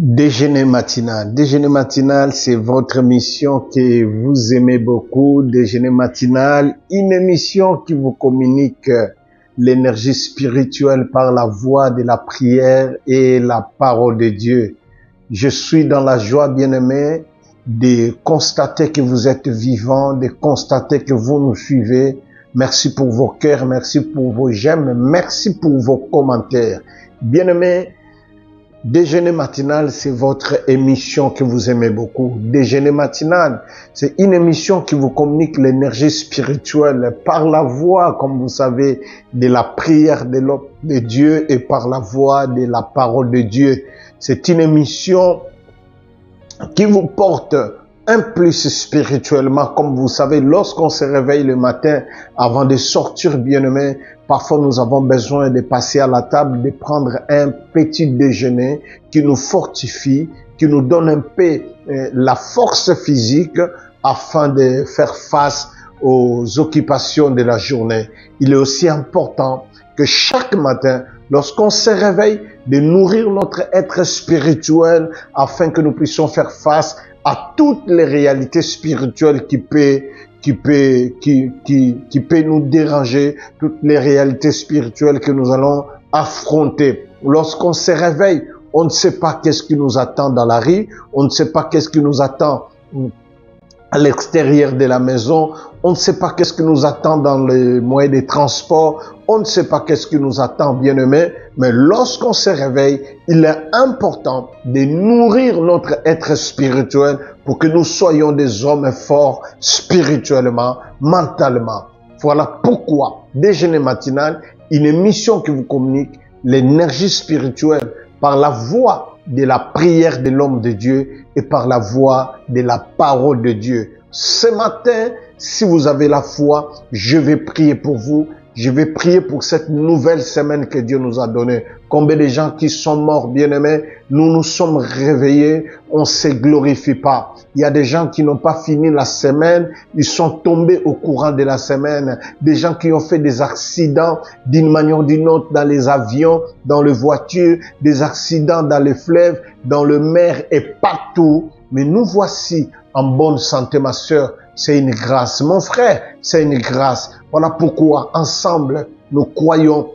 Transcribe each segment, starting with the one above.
Déjeuner matinal. Déjeuner matinal, c'est votre émission que vous aimez beaucoup. Déjeuner matinal, une émission qui vous communique l'énergie spirituelle par la voix de la prière et la parole de Dieu. Je suis dans la joie, bien-aimés, de constater que vous êtes vivants, de constater que vous nous suivez. Merci pour vos cœurs, merci pour vos j'aime, merci pour vos commentaires. Bien-aimés, Déjeuner matinal, c'est votre émission que vous aimez beaucoup. Déjeuner matinal, c'est une émission qui vous communique l'énergie spirituelle par la voix, comme vous savez, de la prière de Dieu et par la voix de la parole de Dieu. C'est une émission qui vous porte un plus spirituellement. Comme vous savez, lorsqu'on se réveille le matin, avant de sortir, bien-aimé, parfois nous avons besoin de passer à la table, de prendre un petit déjeuner qui nous fortifie, qui nous donne un peu la force physique afin de faire face aux occupations de la journée. Il est aussi important que chaque matin, lorsqu'on se réveille, de nourrir notre être spirituel afin que nous puissions faire face à toutes les réalités spirituelles qui peut nous déranger, toutes les réalités spirituelles que nous allons affronter. Lorsqu'on se réveille, on ne sait pas qu'est-ce qui nous attend dans la rue, on ne sait pas qu'est-ce qui nous attend à l'extérieur de la maison, on ne sait pas qu'est-ce qui nous attend dans les moyens de transport, on ne sait pas qu'est-ce qui nous attend, bien-aimés, mais lorsqu'on se réveille, il est important de nourrir notre être spirituel pour que nous soyons des hommes forts spirituellement, mentalement. Voilà pourquoi Déjeuner matinal, une émission qui vous communique l'énergie spirituelle par la voix de la prière de l'homme de Dieu et par la voix de la parole de Dieu. Ce matin, si vous avez la foi, je vais prier pour vous. Je vais prier pour cette nouvelle semaine que Dieu nous a donnée. Combien de gens qui sont morts, bien-aimés, nous nous sommes réveillés, on ne se glorifie pas. Il y a des gens qui n'ont pas fini la semaine, ils sont tombés au courant de la semaine. Des gens qui ont fait des accidents d'une manière ou d'une autre dans les avions, dans les voitures, des accidents dans les fleuves, dans le mer et partout. Mais nous voici en bonne santé, ma sœur. C'est une grâce. Mon frère, c'est une grâce. Voilà pourquoi, ensemble, nous croyons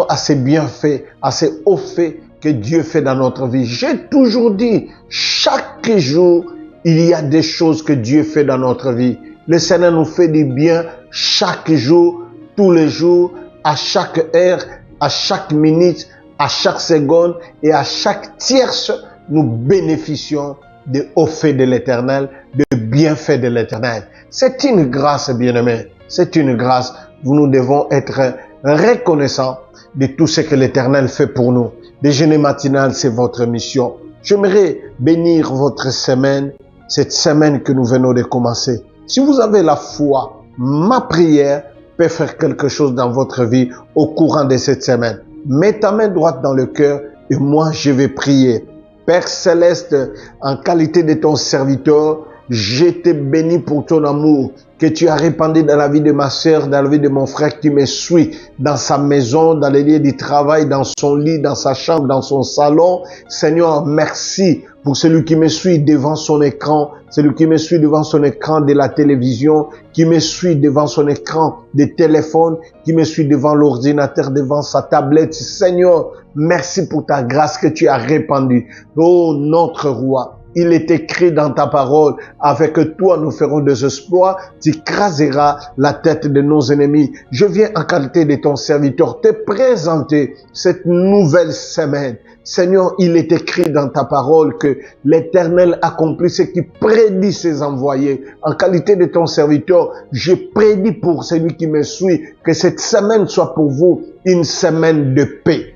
à ces bienfaits, à ces hauts faits que Dieu fait dans notre vie. J'ai toujours dit, chaque jour, il y a des choses que Dieu fait dans notre vie. Le Seigneur nous fait du bien chaque jour, tous les jours, à chaque heure, à chaque minute, à chaque seconde et à chaque tierce, nous bénéficions des hauts faits de l'Éternel, des bienfaits de l'Éternel. C'est une grâce, bien-aimés. C'est une grâce. Nous devons être reconnaissants de tout ce que l'Éternel fait pour nous. Déjeuner matinal, c'est votre mission. J'aimerais bénir votre semaine, cette semaine que nous venons de commencer. Si vous avez la foi, ma prière peut faire quelque chose dans votre vie au courant de cette semaine. Mets ta main droite dans le cœur et moi, je vais prier. Père Céleste, en qualité de ton serviteur, je te bénis pour ton amour que tu as répandu dans la vie de ma sœur, dans la vie de mon frère qui me suit, dans sa maison, dans les lieux du travail, dans son lit, dans sa chambre, dans son salon. Seigneur, merci pour celui qui me suit devant son écran, celui qui me suit devant son écran de la télévision, qui me suit devant son écran de téléphone, qui me suit devant l'ordinateur, devant sa tablette. Seigneur, merci pour ta grâce que tu as répandue. Oh, notre roi. Il est écrit dans ta parole, avec toi nous ferons des exploits, tu écraseras la tête de nos ennemis. Je viens en qualité de ton serviteur te présenter cette nouvelle semaine. Seigneur, il est écrit dans ta parole que l'Éternel accomplit ce qui prédit ses envoyés. En qualité de ton serviteur, je prédis pour celui qui me suit que cette semaine soit pour vous une semaine de paix.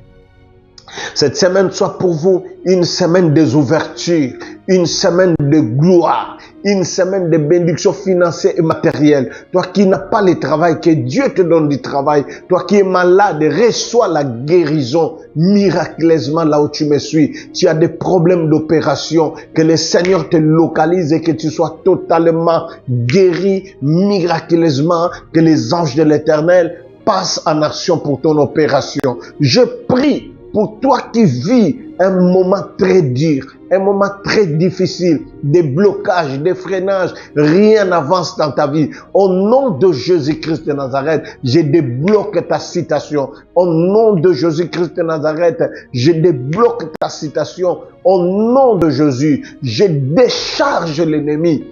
Cette semaine soit pour vous une semaine des ouvertures, une semaine de gloire, une semaine de bénédiction financière et matérielle. Toi qui n'as pas le travail, que Dieu te donne du travail. Toi qui es malade, reçois la guérison miraculeusement là où tu me suis. Tu as des problèmes d'opération, que le Seigneur te localise et que tu sois totalement guéri miraculeusement, que les anges de l'Éternel passent en action pour ton opération. Je prie pour toi qui vis un moment très dur, un moment très difficile, des blocages, des freinages, rien n'avance dans ta vie. Au nom de Jésus-Christ de Nazareth, je débloque ta citation. Au nom de Jésus-Christ de Nazareth, je débloque ta citation. Au nom de Jésus, je décharge l'ennemi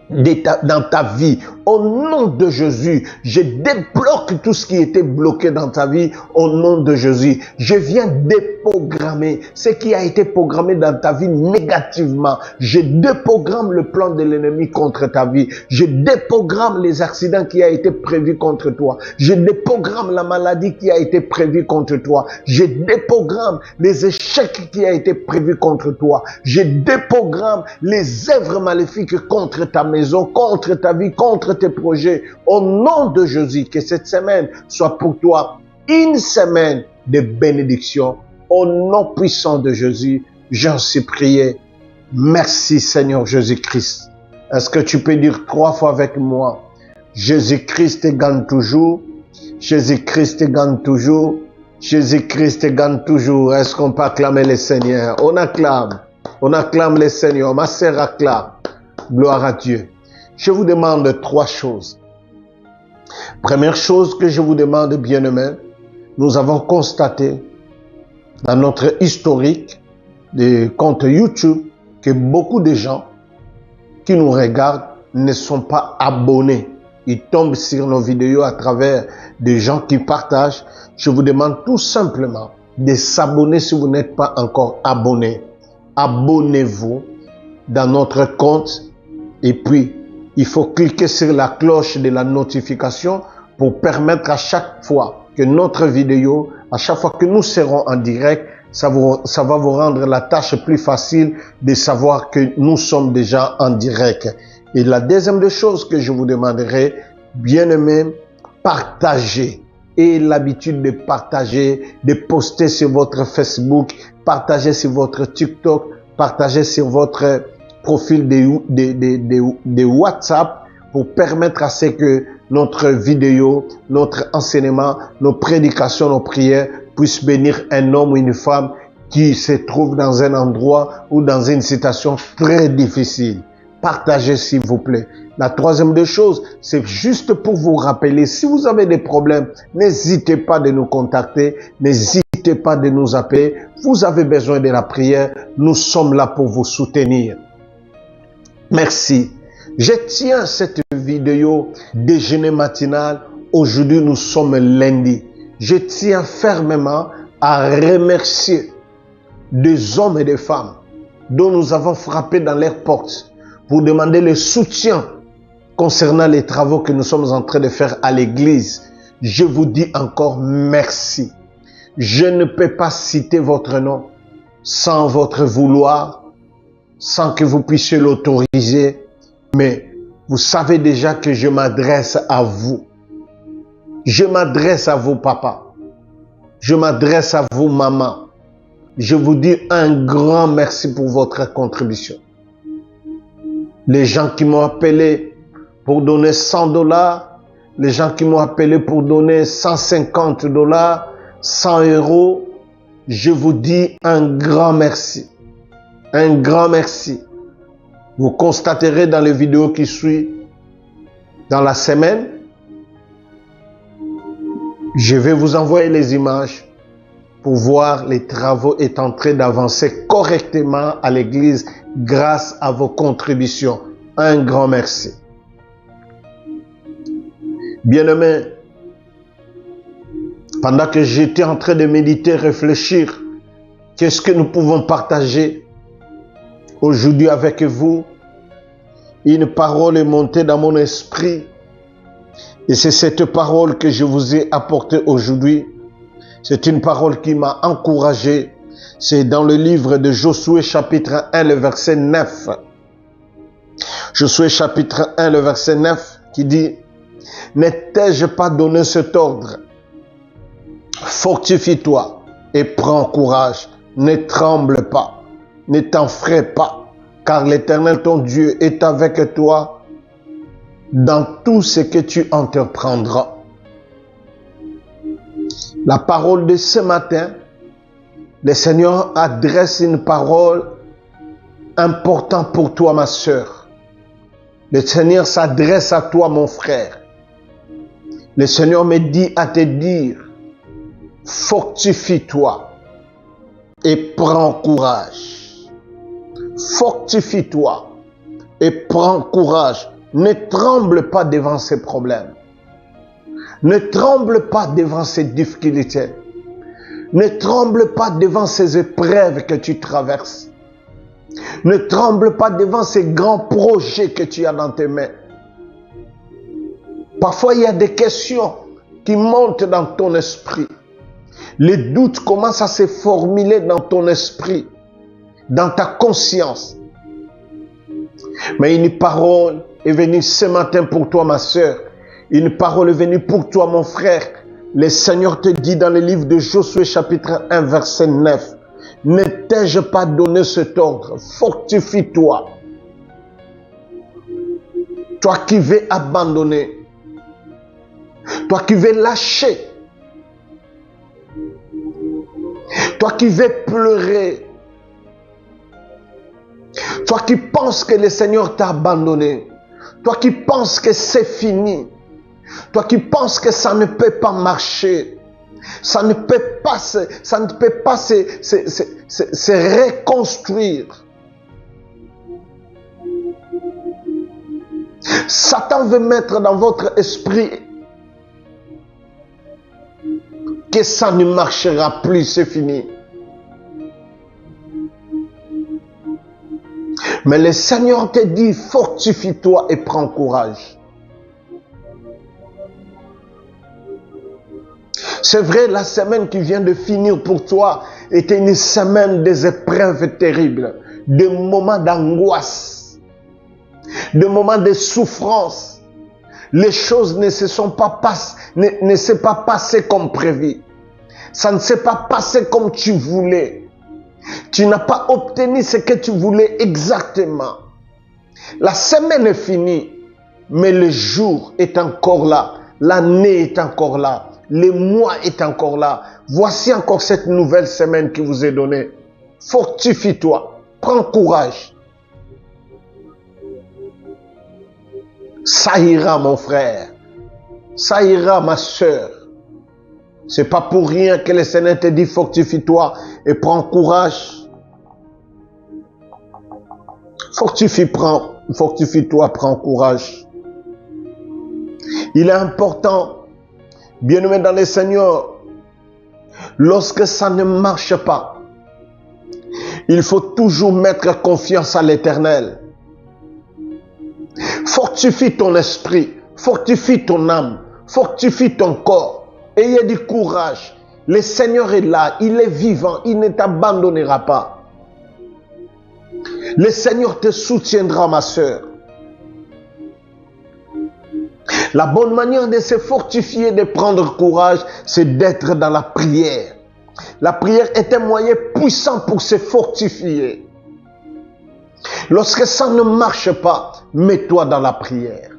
dans ta vie. Au nom de Jésus, je débloque tout ce qui était bloqué dans ta vie. Au nom de Jésus, je viens déprogrammer ce qui a été programmé dans ta vie négativement. Je déprogramme le plan de l'ennemi contre ta vie. Je déprogramme les accidents qui a été prévus contre toi. Je déprogramme la maladie qui a été prévue contre toi. Je déprogramme les échecs qui a été prévus contre toi. Je déprogramme les œuvres maléfiques contre ta maison, contre ta vie, contre tes projets. Au nom de Jésus, que cette semaine soit pour toi une semaine de bénédiction. Au nom puissant de Jésus, j'en suis prié. Merci Seigneur Jésus-Christ. Est-ce que tu peux dire 3 fois avec moi? Jésus-Christ gagne toujours. Jésus-Christ gagne toujours. Jésus-Christ gagne toujours. Est-ce qu'on peut acclamer le Seigneur? On acclame. On acclame le Seigneur. Ma sœur acclame. Gloire à Dieu. Je vous demande 3 choses. Première chose que je vous demande, bien-aimés, nous avons constaté dans notre historique des comptes YouTube que beaucoup de gens qui nous regardent ne sont pas abonnés. Ils tombent sur nos vidéos à travers des gens qui partagent. Je vous demande tout simplement de s'abonner si vous n'êtes pas encore abonné. Abonnez-vous dans notre compte et puis il faut cliquer sur la cloche de la notification pour permettre à chaque fois que notre vidéo, à chaque fois que nous serons en direct, ça va vous rendre la tâche plus facile de savoir que nous sommes déjà en direct. Et la deuxième des choses que je vous demanderai, bien aimé, partagez. Et l'habitude de partager, de poster sur votre Facebook, partager sur votre TikTok, partager sur votre profil de WhatsApp pour permettre à ce que notre vidéo, notre enseignement, nos prédications, nos prières puissent bénir un homme ou une femme qui se trouve dans un endroit ou dans une situation très difficile. Partagez s'il vous plaît. La troisième des choses, c'est juste pour vous rappeler, si vous avez des problèmes, n'hésitez pas de nous contacter, n'hésitez pas de nous appeler. Vous avez besoin de la prière, nous sommes là pour vous soutenir. Merci. Je tiens cette vidéo déjeuner matinal. Aujourd'hui, nous sommes lundi. Je tiens fermement à remercier des hommes et des femmes dont nous avons frappé dans leurs portes pour demander le soutien concernant les travaux que nous sommes en train de faire à l'église. Je vous dis encore merci. Je ne peux pas citer votre nom sans votre vouloir, sans que vous puissiez l'autoriser, mais vous savez déjà que je m'adresse à vous. Je m'adresse à vous, papa. Je m'adresse à vous, maman. Je vous dis un grand merci pour votre contribution. Les gens qui m'ont appelé pour donner $100, les gens qui m'ont appelé pour donner $150, 100 €, je vous dis un grand merci. Un grand merci. Vous constaterez dans les vidéos qui suivent, dans la semaine, je vais vous envoyer les images pour voir les travaux est en train d'avancer correctement à l'église grâce à vos contributions. Un grand merci. Bien-aimés, pendant que j'étais en train de méditer, réfléchir, qu'est-ce que nous pouvons partager aujourd'hui avec vous, une parole est montée dans mon esprit et c'est cette parole que je vous ai apportée aujourd'hui. C'est une parole qui m'a encouragé. C'est dans le livre de Josué chapitre 1, le verset 9. Josué chapitre 1, le verset 9 qui dit « Ne t'ai-je pas donné cet ordre? Fortifie-toi et prends courage, ne tremble pas, ne t'enfraie pas, car l'Éternel ton Dieu est avec toi dans tout ce que tu entreprendras. » La parole de ce matin Le Seigneur adresse une parole importante pour toi, ma sœur. Le Seigneur s'adresse à toi, mon frère. Le Seigneur me dit à te dire, fortifie-toi et prends courage. Fortifie-toi et prends courage. Ne tremble pas devant ces problèmes. Ne tremble pas devant ces difficultés. Ne tremble pas devant ces épreuves que tu traverses. Ne tremble pas devant ces grands projets que tu as dans tes mains. Parfois, il y a des questions qui montent dans ton esprit. Les doutes commencent à se formuler dans ton esprit, dans ta conscience. Mais une parole est venue ce matin pour toi, ma sœur. Une parole est venue pour toi, mon frère. Le Seigneur te dit dans le livre de Josué chapitre 1 verset 9, ne t'ai-je pas donné cet ordre? Fortifie-toi. Toi qui veux abandonner, toi qui veux lâcher, toi qui veux pleurer, toi qui penses que le Seigneur t'a abandonné, toi qui penses que c'est fini, toi qui penses que ça ne peut pas marcher, ça ne peut pas se reconstruire. Satan veut mettre dans votre esprit que ça ne marchera plus, c'est fini. Mais le Seigneur te dit, fortifie-toi et prends courage. C'est vrai, la semaine qui vient de finir pour toi était une semaine des épreuves terribles, de moments d'angoisse, de moments de souffrance. Les choses ne s'est pas passées comme prévu. Ça ne s'est pas passé comme tu voulais. Tu n'as pas obtenu ce que tu voulais exactement. La semaine est finie, mais le jour est encore là. L'année est encore là. Le mois est encore là. Voici encore cette nouvelle semaine qui vous est donnée. Fortifie-toi. Prends courage. Ça ira, mon frère. Ça ira, ma sœur. C'est pas pour rien que le Seigneur te dit fortifie-toi et prends courage. Fortifie-toi, prends courage. Il est important, bien-aimé dans le Seigneur, lorsque ça ne marche pas, il faut toujours mettre confiance à l'Éternel. Fortifie ton esprit, fortifie ton âme, fortifie ton corps. Ayez du courage. Le Seigneur est là, il est vivant, il ne t'abandonnera pas. Le Seigneur te soutiendra, ma sœur. La bonne manière de se fortifier, de prendre courage, c'est d'être dans la prière. La prière est un moyen puissant pour se fortifier. Lorsque ça ne marche pas, mets-toi dans la prière.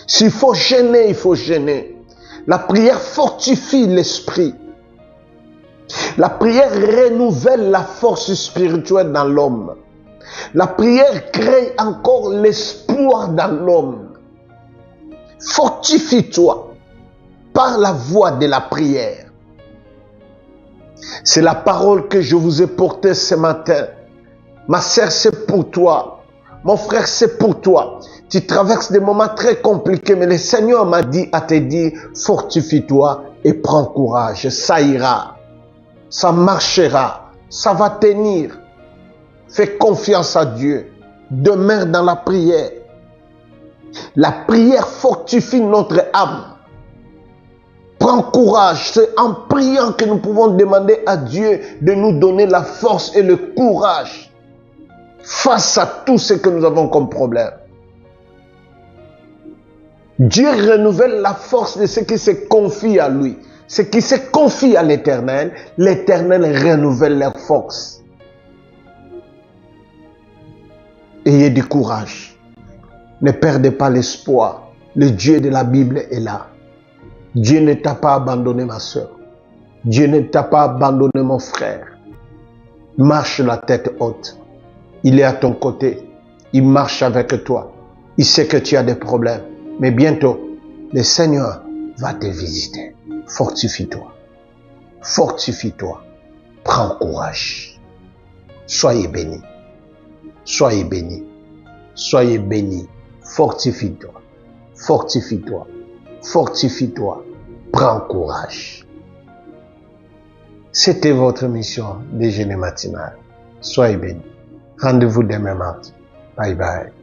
S'il faut gêner, il faut gêner. La prière fortifie l'esprit. La prière renouvelle la force spirituelle dans l'homme. La prière crée encore l'espoir dans l'homme. Fortifie-toi par la voie de la prière. C'est la parole que je vous ai portée ce matin. Ma sœur, c'est pour toi. Mon frère, c'est pour toi. Tu traverses des moments très compliqués, mais le Seigneur m'a dit à te dire, fortifie-toi et prends courage. Ça ira. Ça marchera. Ça va tenir. Fais confiance à Dieu. Demeure dans la prière. La prière fortifie notre âme. Prends courage. C'est en priant que nous pouvons demander à Dieu de nous donner la force et le courage face à tout ce que nous avons comme problème. Dieu renouvelle la force de ceux qui se confient à lui. Ceux qui se confient à l'Éternel, l'Éternel renouvelle leur force. Ayez du courage. Ne perdez pas l'espoir. Le Dieu de la Bible est là. Dieu ne t'a pas abandonné, ma sœur. Dieu ne t'a pas abandonné, mon frère. Marche la tête haute. Il est à ton côté. Il marche avec toi. Il sait que tu as des problèmes. Mais bientôt, le Seigneur va te visiter. Fortifie-toi. Fortifie-toi. Prends courage. Soyez bénis. Soyez bénis. Soyez bénis. Fortifie-toi. Fortifie-toi. Fortifie-toi. Prends courage. C'était votre mission déjeuner matinal. Soyez bénis. Rendez-vous demain mardi. Bye bye.